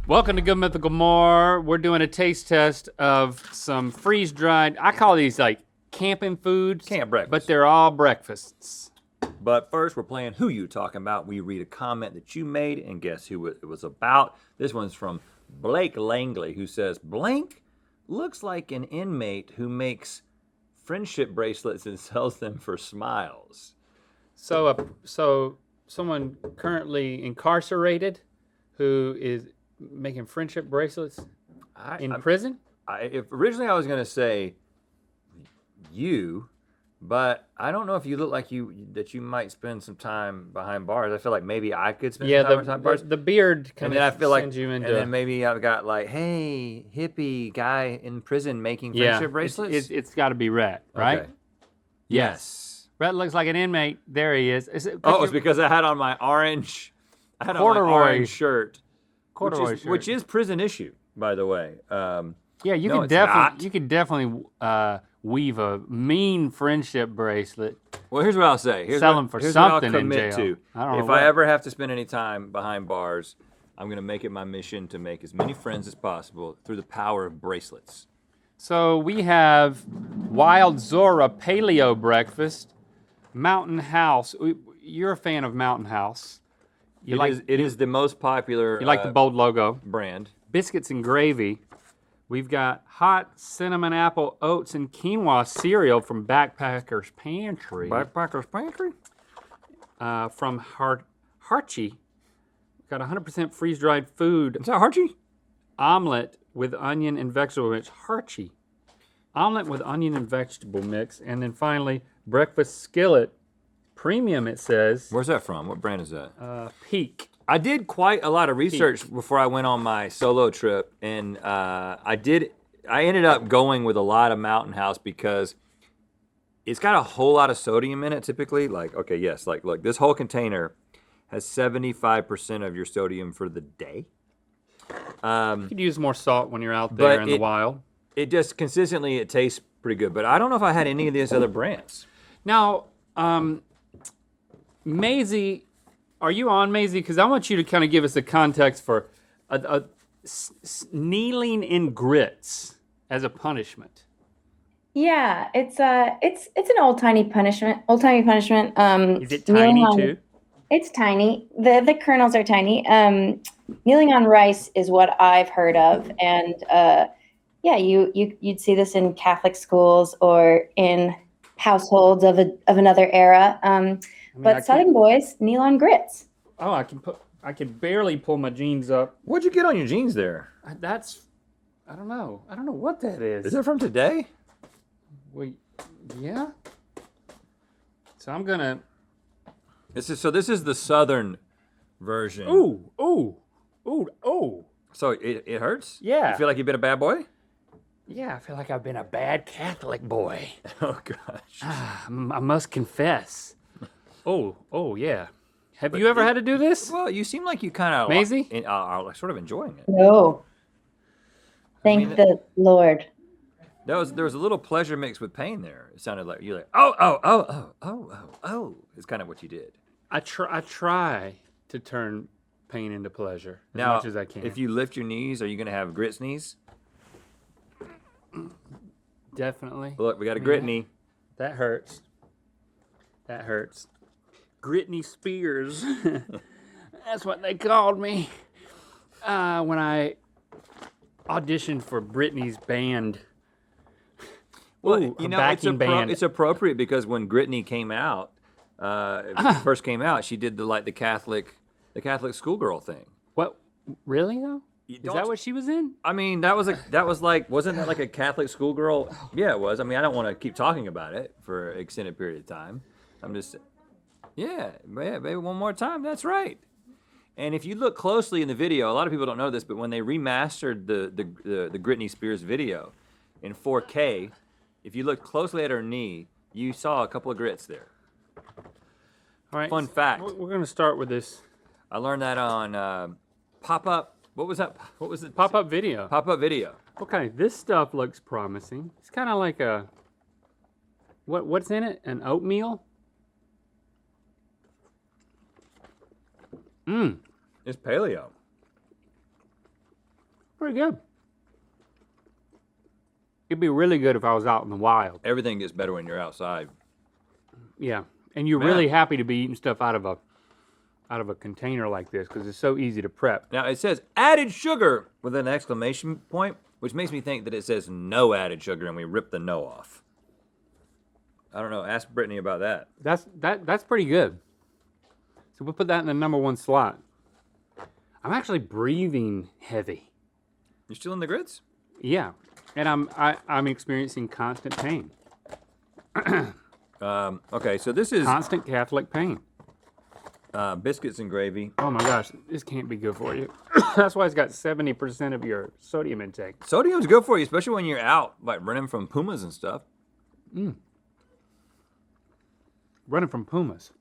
Welcome to Good Mythical More. We're doing a taste test of some freeze-dried, I call these like camping foods. Camp breakfast. But they're all breakfasts. But first, we're playing Who You Talking About. We read a comment that you made and guess who it was about. This one's from Blake Langley, who says, Blank looks like an inmate who makes friendship bracelets and sells them for smiles. So someone currently incarcerated who is making friendship bracelets in prison? Originally I was going to say you, but I don't know if you look like you might spend some time behind bars. I feel like maybe I could spend some time behind bars. The beard kind of sends you into... And then maybe I've got like, hey, hippie guy in prison making friendship bracelets? It's got to be Rhett, right? Okay. Yes. Rhett looks like an inmate. There he is. It's because I had on my orange... shirt. Which is prison issue, by the way. Yeah, you could definitely weave a mean friendship bracelet. Well, here's what I'll say. Here's Sell them for something in jail. If I ever have to spend any time behind bars, I'm going to make it my mission to make as many friends as possible through the power of bracelets. So we have Wild Zora Paleo Breakfast, Mountain House. You're a fan of Mountain House. It is the most popular. You like the bold logo brand. Biscuits and gravy. We've got hot cinnamon apple oats and quinoa cereal from Backpacker's Pantry. Backpacker's Pantry. From Harchi. We've got 100% freeze-dried food. Is that Harchi? Omelet with onion and vegetable mix. Harchi. Omelet with onion and vegetable mix, and then finally breakfast skillet. Premium, it says. Where's that from? What brand is that? Peak. I did quite a lot of research before I went on my solo trip, and I ended up going with a lot of Mountain House because it's got a whole lot of sodium in it typically. Like, okay, yes, like look, this whole container has 75% of your sodium for the day. You could use more salt when you're out there in the wild. It just consistently, it tastes pretty good, but I don't know if I had any of these other brands. Now, Maisie, are you on, Maisie? Because I want you to kind of give us a context for kneeling in grits as a punishment. Yeah, it's an old-timey punishment. Is it tiny too? It's tiny. The kernels are tiny. Kneeling on rice is what I've heard of, and yeah, you'd see this in Catholic schools or in households of another era. But Southern boys kneel on grits. Oh, I can barely pull my jeans up. What'd you get on your jeans there? I don't know. I don't know what that is. Is it from today? Wait, yeah. So I'm gonna. This is the Southern version. Ooh. So it hurts? Yeah. You feel like you've been a bad boy? Yeah, I feel like I've been a bad Catholic boy. Oh gosh. I must confess. Oh yeah. Have you ever had to do this? Well, you seem like you kind of Maisie? are sort of enjoying it. No. Thank the Lord. There was a little pleasure mixed with pain there. It sounded like you're like, oh. It's kind of what you did. I try to turn pain into pleasure as much as I can. If you lift your knees, are you going to have grits knees? Definitely. Look, we got a grit knee. That hurts. Gritney Spears. That's what they called me when I auditioned for Britney's band. Well, it's appropriate because when Gritney came out, first came out, she did the Catholic schoolgirl thing. What? Really though? Is that what she was in? I mean, wasn't that like a Catholic schoolgirl? Yeah, it was. I mean, I don't want to keep talking about it for an extended period of time. I'm just, yeah, maybe one more time. That's right. And if you look closely in the video, a lot of people don't know this, but when they remastered the Britney Spears video in 4K, if you look closely at her knee, you saw a couple of grits there. All right. Fun fact. We're going to start with this. I learned that on Pop-Up. What was that? What was it? Pop-Up Video. Pop-Up Video. Okay, this stuff looks promising. It's kind of like a, what's in it? An oatmeal? It's paleo. pretty good. It'd be really good if I was out in the wild. Everything gets better when you're outside. Yeah, and you're Man. really happy to be eating stuff out of a container like this because it's so easy to prep. Now it says added sugar with an exclamation point, which makes me think that it says no added sugar, and we ripped the no off. I don't know. Ask Brittany about that. That's pretty good. So we'll put that in the number 1 slot. I'm actually breathing heavy. You still in the grits? Yeah, and I'm experiencing constant pain. Okay, so this is Constant Catholic pain. biscuits and gravy. Oh my gosh, this can't be good for you. That's why it's got 70% of your sodium intake. Sodium's good for you, especially when you're out, like running from pumas and stuff. Running from pumas.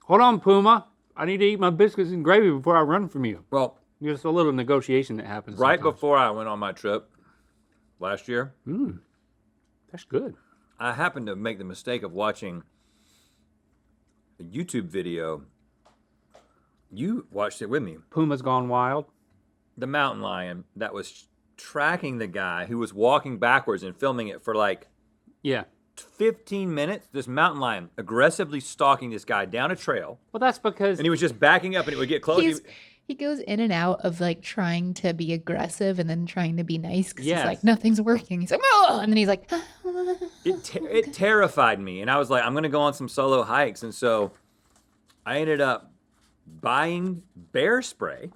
Hold on, Puma. I need to eat my biscuits and gravy before I run from you. Well, There's a little negotiation that happens. right sometimes. before I went on my trip last year, That's good. I happened to make the mistake of watching a YouTube video. You watched it with me. Puma's gone wild. The mountain lion that was tracking the guy who was walking backwards and filming it for like Yeah. 15 minutes. This mountain lion aggressively stalking this guy down a trail, Well, that's because and he was just backing up, and it would get close. He goes in and out of like trying to be aggressive and then trying to be nice because Yes. he's like, nothing's working. He's like, oh, and then he's like, It terrified me, and I was like, I'm gonna go on some solo hikes, and so I ended up buying bear spray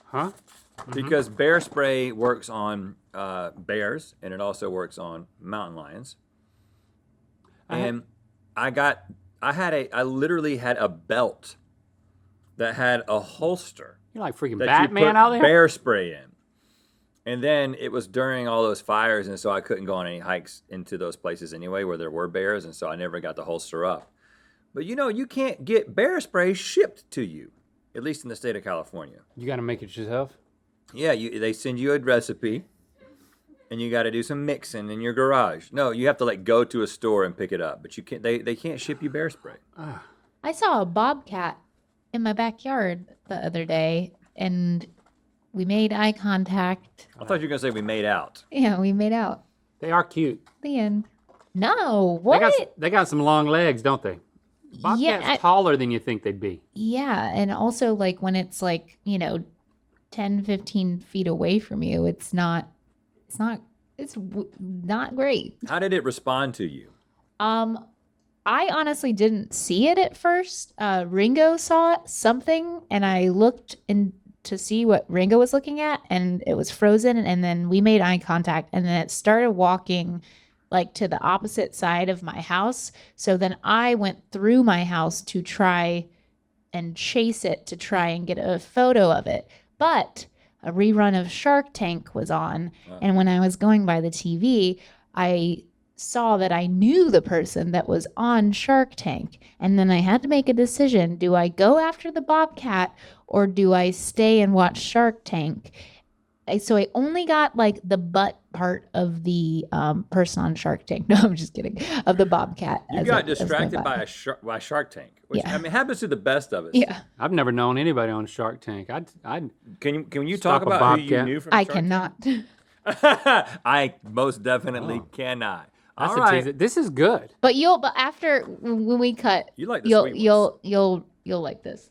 huh? because bear spray works on bears, and it also works on mountain lions. And I literally had a belt that had a holster You're like freaking that Batman you put out there. bear spray in. And then it was during all those fires, and so I couldn't go on any hikes into those places anyway where there were bears, and so I never got the holster up. But you know, you can't get bear spray shipped to you, at least in the state of California. You got to make it yourself. Yeah, they send you a recipe, and you got to do some mixing in your garage. No, you have to like go to a store and pick it up, but you can't. They can't ship you bear spray. I saw a bobcat in my backyard the other day and we made eye contact. I thought you were gonna say we made out. Yeah, we made out. They are cute. The end. No, what? They got some long legs, don't they? Bobcats Yeah, taller than you think they'd be. Yeah, and also like when it's like, 10, 15 feet away from you, it's not great. How did it respond to you? I honestly didn't see it at first. Ringo saw something, and I looked in to see what Ringo was looking at, and it was frozen. And then we made eye contact, and then it started walking like to the opposite side of my house. So then I went through my house to try and chase it to try and get a photo of it. But a rerun of Shark Tank was on, and when I was going by the TV, I saw that I knew the person that was on Shark Tank, and then I had to make a decision. Do I go after the bobcat or do I stay and watch Shark Tank? So I only got like the butt part of the person on Shark Tank. No, I'm just kidding. Of the bobcat. You got distracted by Shark Tank, which Yeah. I mean happens to the best of us. Yeah, I've never known anybody on Shark Tank. I'd Can you Stop talk a about who you bobcat. knew from I Shark Tank? cannot. I most definitely Oh. cannot. that's All a right. teaser. This is good. But after when we cut, You like the you'll sweet ones. you'll like this.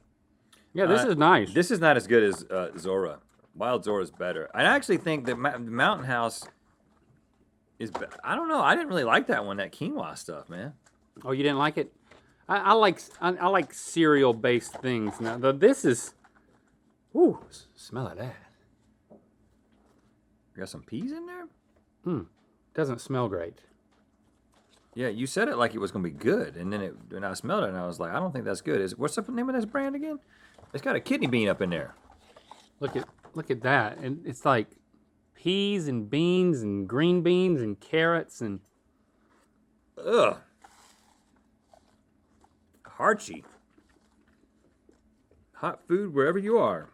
Yeah, this is nice. This is not as good as Zora. Wild Zora is better. I actually think that the Mountain House is. I don't know. I didn't really like that one. That quinoa stuff, man. Oh, you didn't like it? I like cereal based things. Now this is. Ooh, smell of that. You got some peas in there. Doesn't smell great. Yeah, you said it like it was gonna be good, and then when I smelled it, and I was like, I don't think that's good. What's the name of this brand again? It's got a kidney bean up in there. Look at that, and it's like peas and beans and green beans and carrots and Ugh. Harchie. Hot food wherever you are.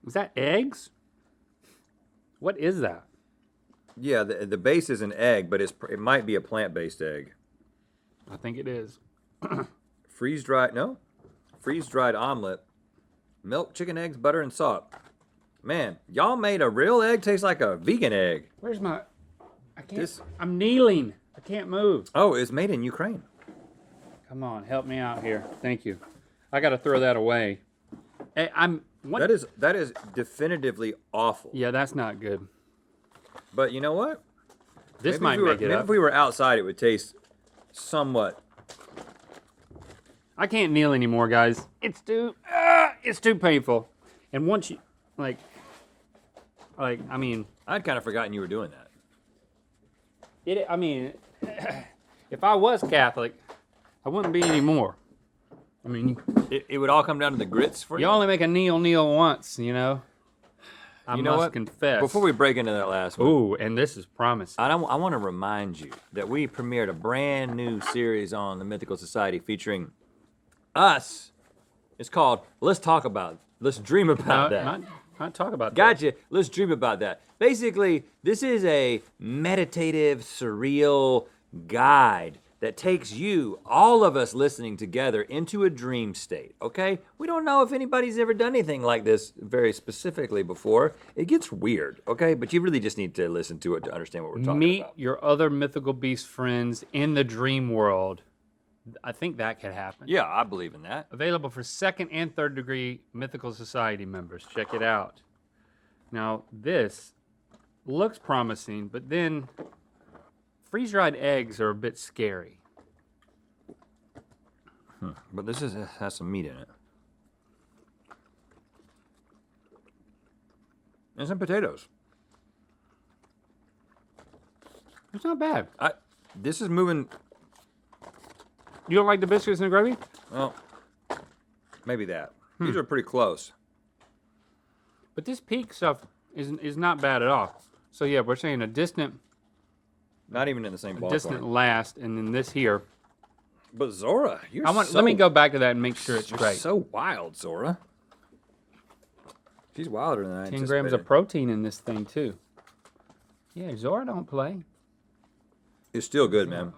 is that eggs? What is that? Yeah, the base is an egg, but it might be a plant-based egg. I think it is. Freeze-dried omelet, milk, chicken, eggs, butter, and salt. Man, y'all made a real egg taste like a vegan egg. Where's my? I can't. This- I'm kneeling. I can't move. Oh, it's made in Ukraine. Come on, help me out here. Thank you. I got to throw that away. Hey, what? That is definitively awful. Yeah, that's not good. But you know what? This Maybe might if we were, make it maybe up. if we were outside, it would taste somewhat. I can't kneel anymore, guys. It's too painful. And once you, like, I mean, I'd kind of forgotten you were doing that. if I was Catholic, I wouldn't be anymore. I mean, It would all come down to the grits for you. you only make a kneel once, you know. I You know must what? confess. Before we break into that last one, Ooh, and this is promising. I want to remind you that we premiered a brand new series on the Mythical Society featuring us. It's called Let's Dream About That. Not talk about that. Gotcha. Let's dream about that. Basically, this is a meditative, surreal guide that takes you, all of us listening together, into a dream state, okay? We don't know if anybody's ever done anything like this very specifically before. It gets weird, okay? But you really just need to listen to it to understand what we're talking Meet about. your other mythical beast friends in the dream world. I think that could happen. Yeah, I believe in that. Available for 2nd and 3rd degree Mythical Society members. Check it out. Now, this looks promising, but then freeze-dried eggs are a bit scary. But this has some meat in it. And some potatoes. It's not bad. This is moving, You don't like the biscuits and gravy? well, maybe that. These are pretty close. But this peak stuff is not bad at all. So yeah, we're saying a distant Not even in the same ballpark. last, and then this here. But Zora, you're Let me go back to that and make sure it's You're right. so wild, Zora. She's wilder than I 10 grams anticipated. of protein in this thing too. Yeah, Zora don't play. It's still good, man.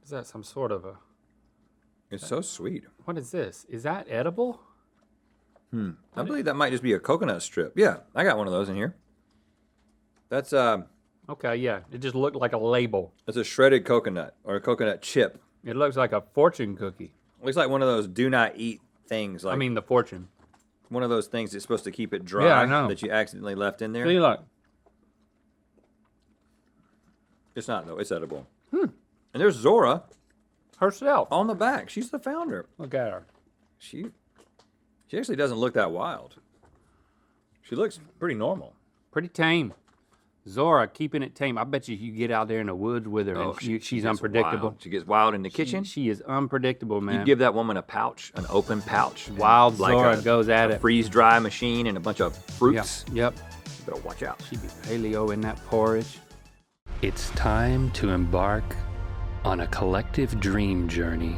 Is that some sort of a? It's so sweet. What is this? Is that edible? I believe that might just be a coconut strip. Yeah, I got one of those in here. That's Okay, yeah. It just looked like a label. a shredded coconut or a coconut chip. It looks like a fortune cookie. Looks like one of those do not eat things. Like I mean, the fortune. one of those things that's supposed to keep it dry Yeah, I know. that you accidentally left in there. See, look. It's not though. It's edible. And there's Zora Herself. on the back. She's the founder. Look at her. She actually doesn't look that wild. She looks pretty normal. Pretty tame. Zora keeping it tame. I bet you get out there in the woods with her, and she's gets unpredictable. wild. She gets wild in the kitchen. She is unpredictable, man. You give that woman a pouch, an open pouch. Wild like Zora a goes at it. freeze dry machine and a bunch of Yep. fruits. Yep. You better watch out. She'd be paleo in that porridge. It's time to embark on a collective dream journey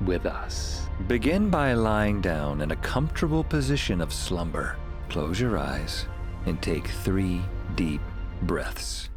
with us. Begin by lying down in a comfortable position of slumber. Close your eyes and take 3 deep breaths.